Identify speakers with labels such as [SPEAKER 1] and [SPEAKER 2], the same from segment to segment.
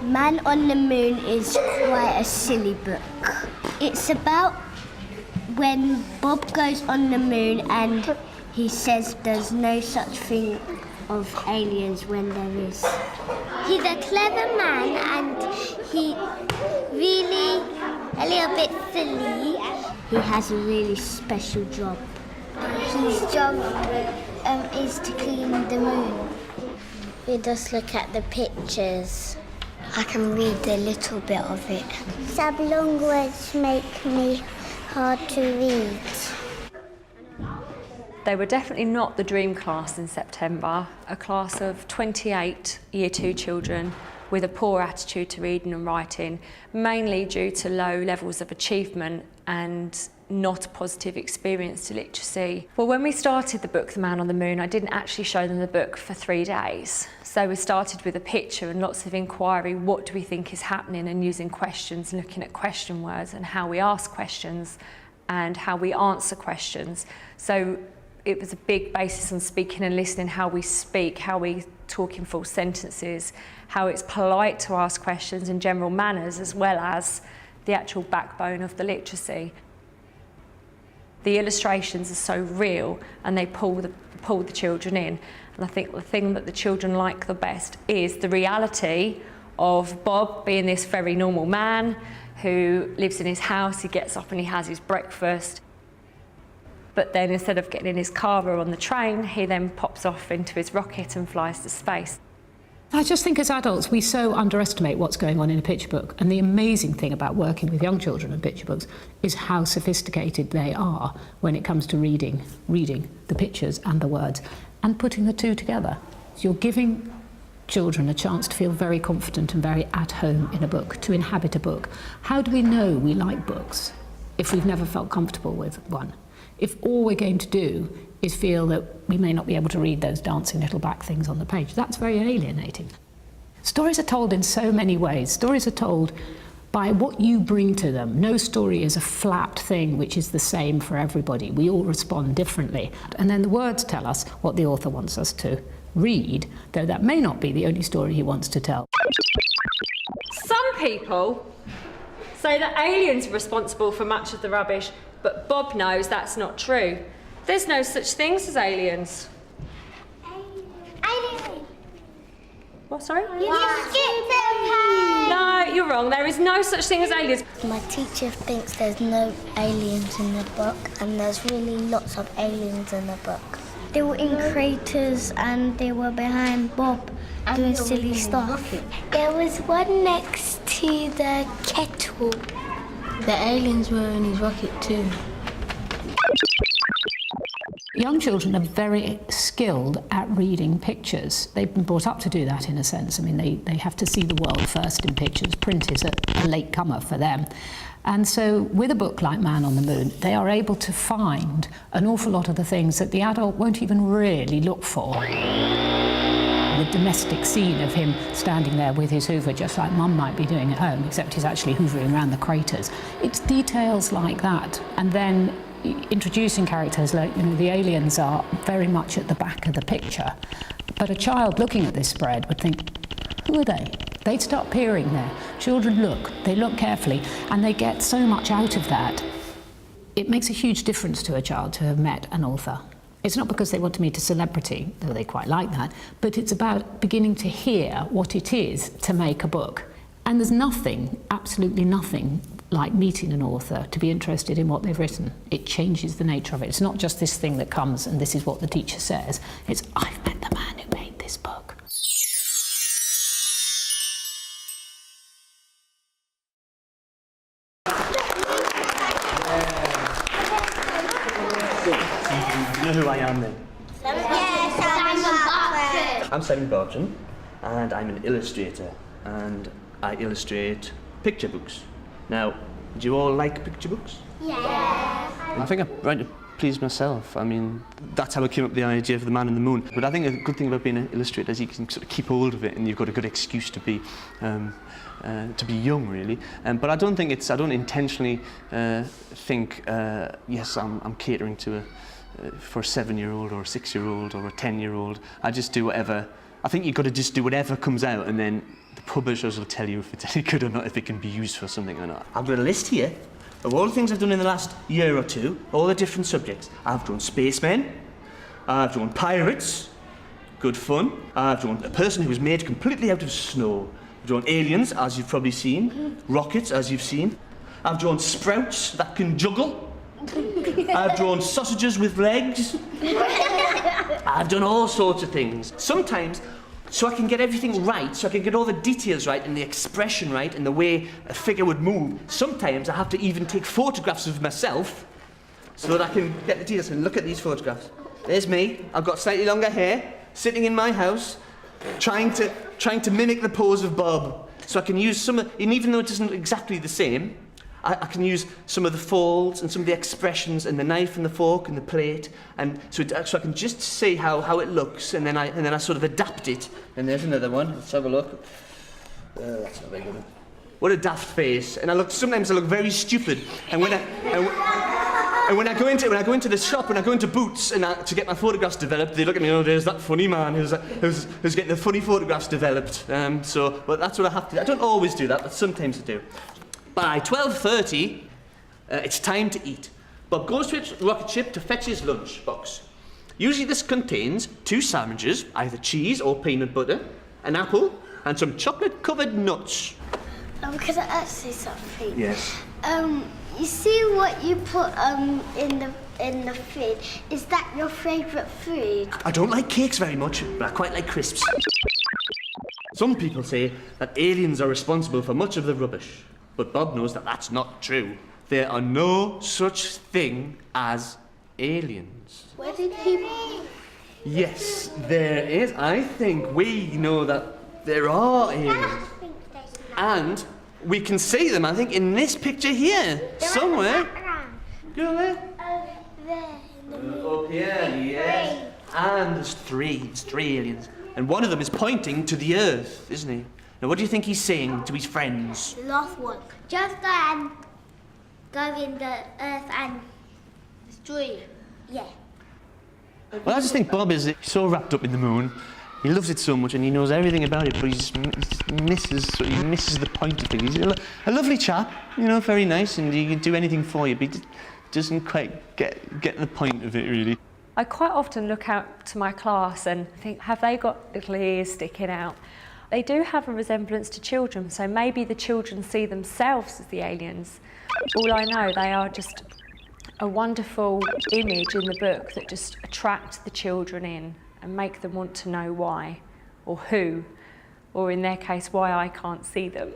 [SPEAKER 1] Man on the Moon is quite a silly book. It's about when Bob goes on the moon and he says there's no such thing of aliens when there is. He's a clever man and he really a little bit silly. He has a really special job. His job is to clean the moon. We just look at the pictures. I can read a little bit of it. Some long words make me hard to read.
[SPEAKER 2] They were definitely not the dream class in September, a class of 28 Year 2 children with a poor attitude to reading and writing, mainly due to low levels of achievement and not a positive experience to literacy. Well, when we started the book, The Man on the Moon, I didn't actually show them the book for 3 days. So we started with a picture and lots of inquiry, what do we think is happening, and using questions, looking at question words and how we ask questions and how we answer questions. So it was a big basis on speaking and listening, how we speak, how we talk in full sentences, how it's polite to ask questions and general manners, as well as the actual backbone of the literacy. The illustrations are so real and they pull the children in. And I think the thing that the children like the best is the reality of Bob being this very normal man who lives in his house, he gets up and he has his breakfast. But then instead of getting in his car or on the train, he then pops off into his rocket and flies to space.
[SPEAKER 3] I just think as adults we so underestimate what's going on in a picture book, and the amazing thing about working with young children and picture books is how sophisticated they are when it comes to reading the pictures and the words and putting the two together. So you're giving children a chance to feel very confident and very at home in a book, to inhabit a book. How do we know we like books if we've never felt comfortable with one? If all we're going to do is feel that we may not be able to read those dancing little black things on the page, that's very alienating. Stories are told in so many ways. Stories are told by what you bring to them. No story is a flat thing which is the same for everybody. We all respond differently. And then the words tell us what the author wants us to read, though that may not be the only story he wants to tell.
[SPEAKER 2] Some people say that aliens are responsible for much of the rubbish, but Bob knows that's not true. There's no such things as aliens.
[SPEAKER 1] Alien.
[SPEAKER 2] What, sorry?
[SPEAKER 1] You just skipped the
[SPEAKER 2] No, you're wrong. There is no such thing as aliens.
[SPEAKER 1] My teacher thinks there's no aliens in the book, and there's really lots of aliens in the book. They were in craters and they were behind Bob doing silly stuff. There was one next to the kettle. The aliens were in his rocket too.
[SPEAKER 3] Young children are very skilled at reading pictures. They've been brought up to do that in a sense. I mean, they have to see the world first in pictures. Print is a late comer for them. And so with a book like Man on the Moon, they are able to find an awful lot of the things that the adult won't even really look for. The domestic scene of him standing there with his hoover, just like Mum might be doing at home, except he's actually hoovering around the craters. It's details like that. And then introducing characters like, the aliens are very much at the back of the picture. But a child looking at this spread would think, who are they? They'd start peering there. Children look, they look carefully, and they get so much out of that. It makes a huge difference to a child to have met an author. It's not because they want to meet a celebrity, though they quite like that, but it's about beginning to hear what it is to make a book. And there's nothing, absolutely nothing, like meeting an author to be interested in what they've written. It changes the nature of it. It's not just this thing that comes and this is what the teacher says. It's, I've met the man who made this book.
[SPEAKER 4] You know who I am then?
[SPEAKER 1] Yes, Simon Bartram.
[SPEAKER 4] I'm Simon Bartram, and I'm an illustrator, and I illustrate picture books. Now, do you all like picture books?
[SPEAKER 1] Yeah.
[SPEAKER 4] I think I'm trying to please myself. I mean, that's how I came up with the idea of The Man on the Moon. But I think a good thing about being an illustrator is you can sort of keep hold of it, and you've got a good excuse to be young, really. But I don't intentionally think, yes, I'm catering to for a 7-year-old or a 6-year-old or a 10-year-old. I just do whatever I think you've got to just do whatever comes out, and then the publishers will tell you if it's any good or not, if it can be used for something or not. I've got a list here of all the things I've done in the last year or two, all the different subjects. I've drawn spacemen, I've drawn pirates, good fun. I've drawn a person who was made completely out of snow. I've drawn aliens, as you've probably seen, rockets, as you've seen. I've drawn sprouts that can juggle. I've drawn sausages with legs. I've done all sorts of things. Sometimes, so I can get everything right, so I can get all the details right and the expression right and the way a figure would move, sometimes I have to even take photographs of myself so that I can get the details. And look at these photographs. There's me. I've got slightly longer hair, sitting in my house, trying to mimic the pose of Bob. So I can use some of, and even though it isn't exactly the same, I can use some of the folds and some of the expressions and the knife and the fork and the plate, and so I can just see how it looks, and then I sort of adapt it. And there's another one. Let's have a look. That's not very good. What a daft face! And sometimes I look very stupid. And when I go into the shop, when I go into Boots and to get my photographs developed, they look at me. Oh, there's that funny man who's getting the funny photographs developed. But that's what I have to do. I don't always do that, but sometimes I do. By 12:30, it's time to eat. Bob goes to his rocket ship to fetch his lunch box. Usually this contains 2 sandwiches, either cheese or peanut butter, an apple, and some chocolate-covered nuts.
[SPEAKER 1] Can I ask you something?
[SPEAKER 4] Yes.
[SPEAKER 1] You see what you put in the food? Is that your favourite food?
[SPEAKER 4] I don't like cakes very much, but I quite like crisps. Some people say that aliens are responsible for much of the rubbish. But Bob knows that that's not true. There are no such thing as aliens.
[SPEAKER 1] Where did he...
[SPEAKER 4] Yes, there is. I think we know that there are aliens. And we can see them, I think, in this picture here. Somewhere. Go there. Up here, yes. And there's 3. It's 3 aliens. And one of them is pointing to the Earth, isn't he? Now, what do you think he's saying to his friends?
[SPEAKER 1] The last one. Just go and go in the Earth and destroy it. Yeah.
[SPEAKER 4] Well, I just think Bob is so wrapped up in the moon. He loves it so much and he knows everything about it, but he just misses the point of things. He's a lovely chap, you know, very nice, and he can do anything for you, but he doesn't quite get the point of it, really.
[SPEAKER 2] I quite often look out to my class and think, have they got little ears sticking out? They do have a resemblance to children, so maybe the children see themselves as the aliens. All I know, they are just a wonderful image in the book that just attract the children in and make them want to know why, or who, or in their case, why I can't see them.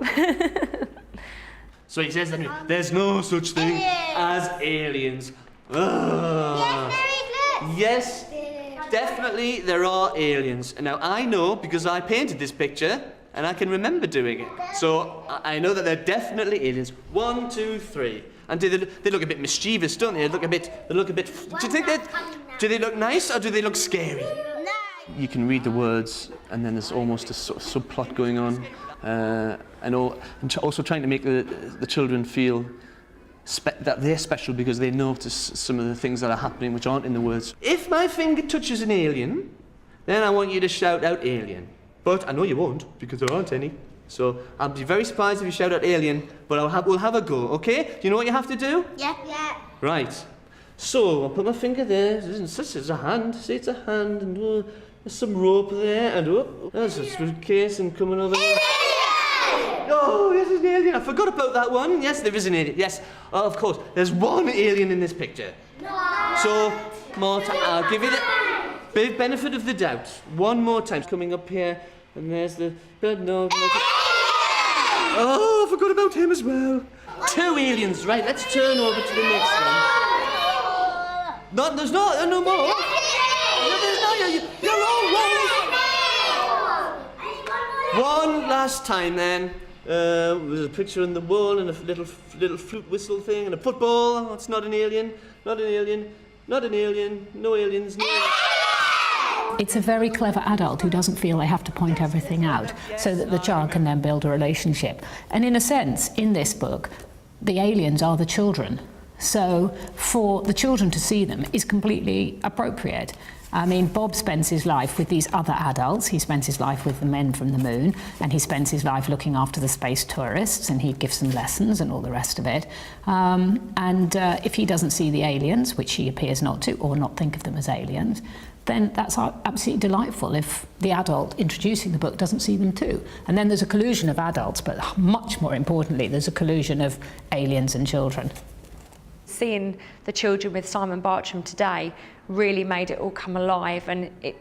[SPEAKER 4] So he says, there's no such thing as aliens.
[SPEAKER 1] Yes, very good.
[SPEAKER 4] Yes. Definitely there are aliens. And now I know because I painted this picture and I can remember doing it. So I know that they're definitely aliens. 1, 2, 3. And they look a bit mischievous, don't they? They look a bit. Do you think do they look nice or do they look scary?
[SPEAKER 1] No.
[SPEAKER 4] You can read the words and then there's almost a sort of subplot going on, and also trying to make the children feel that they're special because they notice some of the things that are happening which aren't in the words. If my finger touches an alien, then I want you to shout out alien. But I know you won't because there aren't any. So I'll be very surprised if you shout out alien, but we'll have a go, okay? Do you know what you have to do?
[SPEAKER 1] Yeah. Yeah.
[SPEAKER 4] Right. So I'll put my finger there. This is a hand. See, it's a hand, and there's some rope there, and there's a suitcase and coming over there. Oh, yes, there's an alien. I forgot about that one. Yes, there is an alien. Yes, of course. There's one alien in this picture. No. So, Marta, I'll give you the big benefit of the doubt. One more time. Coming up here, and there's the... No. Oh, I forgot about him as well. 2 aliens. Right, let's turn over to the next one. No, there's no more. No, there's no. You're all wrong. One last time, then. There's a picture on the wall and a little flute whistle thing and a football. Oh, it's not an alien. Not an alien. Not an alien. No aliens. No aliens.
[SPEAKER 3] It's a very clever adult who doesn't feel they have to point everything out so that the child can then build a relationship. And in a sense, in this book, the aliens are the children. So for the children to see them is completely appropriate. I mean, Bob spends his life with these other adults. He spends his life with the men from the moon, and he spends his life looking after the space tourists, and he gives them lessons and all the rest of it. If he doesn't see the aliens, which he appears not to, or not think of them as aliens, then that's absolutely delightful if the adult introducing the book doesn't see them too. And then there's a collusion of adults, but much more importantly, there's a collusion of aliens and children.
[SPEAKER 2] Seeing the children with Simon Bartram today really made it all come alive, and it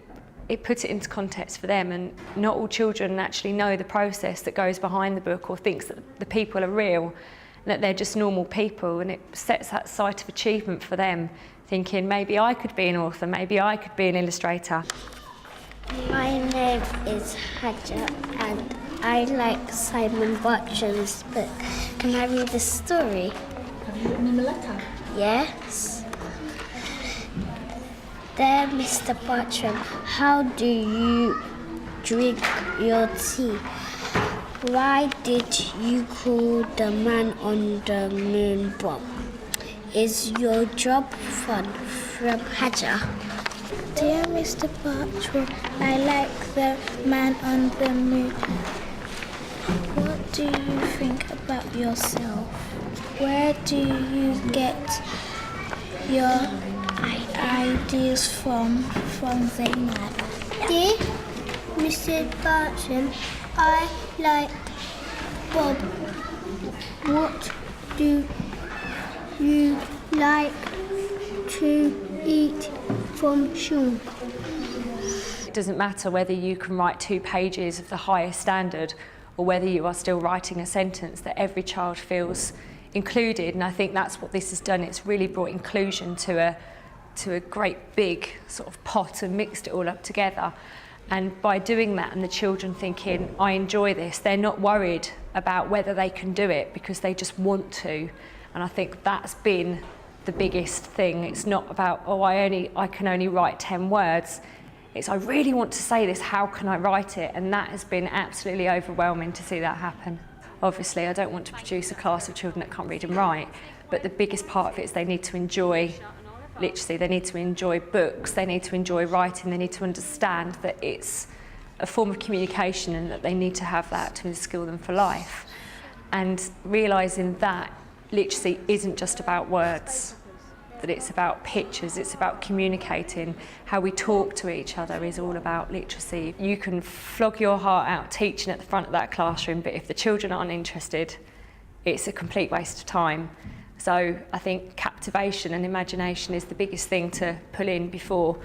[SPEAKER 2] put it into context for them. And not all children actually know the process that goes behind the book, or thinks that the people are real, and that they're just normal people, and it sets that sight of achievement for them, thinking maybe I could be an author, maybe I could be an illustrator.
[SPEAKER 1] My name is Hadja and I like Simon Bartram's book. Can I read the story?
[SPEAKER 3] Have you written him a letter?
[SPEAKER 1] Yes. Dear Mr. Bartram, how do you drink your tea? Why did you call the man on the moon Bob? Is your job fun? From Hadja.
[SPEAKER 5] Dear Mr. Bartram, I like the man on the moon. What do you think about yourself? Where do you get your ideas from Zainab?
[SPEAKER 1] Dear Mr. Bartram, I like Bob. What do you like to eat from school?
[SPEAKER 2] It doesn't matter whether you can write 2 pages of the highest standard or whether you are still writing a sentence, that every child feels included. And I think that's what this has done. It's really brought inclusion to a great big sort of pot and mixed it all up together. And by doing that, and the children thinking, I enjoy this, they're not worried about whether they can do it, because they just want to. And I think that's been the biggest thing. It's not about, oh, I can only write 10 words. It's, I really want to say this, how can I write it? And that has been absolutely overwhelming to see that happen. Obviously, I don't want to produce a class of children that can't read and write, but the biggest part of it is they need to enjoy literacy, they need to enjoy books, they need to enjoy writing, they need to understand that it's a form of communication and that they need to have that to skill them for life. And realising that literacy isn't just about words, that it's about pictures, it's about communicating. How we talk to each other is all about literacy. You can flog your heart out teaching at the front of that classroom, but if the children aren't interested, it's a complete waste of time. So I think captivation and imagination is the biggest thing to pull in before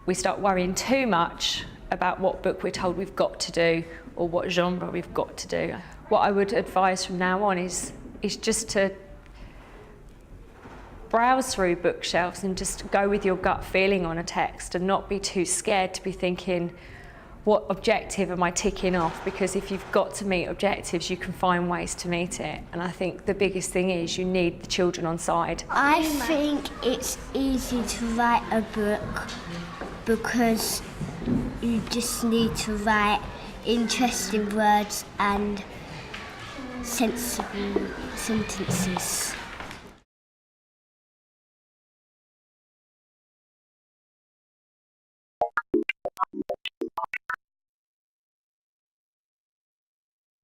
[SPEAKER 2] we start worrying too much about what book we're told we've got to do or what genre we've got to do. What I would advise from now on is just to browse through bookshelves and just go with your gut feeling on a text, and not be too scared to be thinking, what objective am I ticking off? Because if you've got to meet objectives, you can find ways to meet it. And I think the biggest thing is you need the children on side.
[SPEAKER 1] I think it's easy to write a book because you just need to write interesting words and sensible sentences.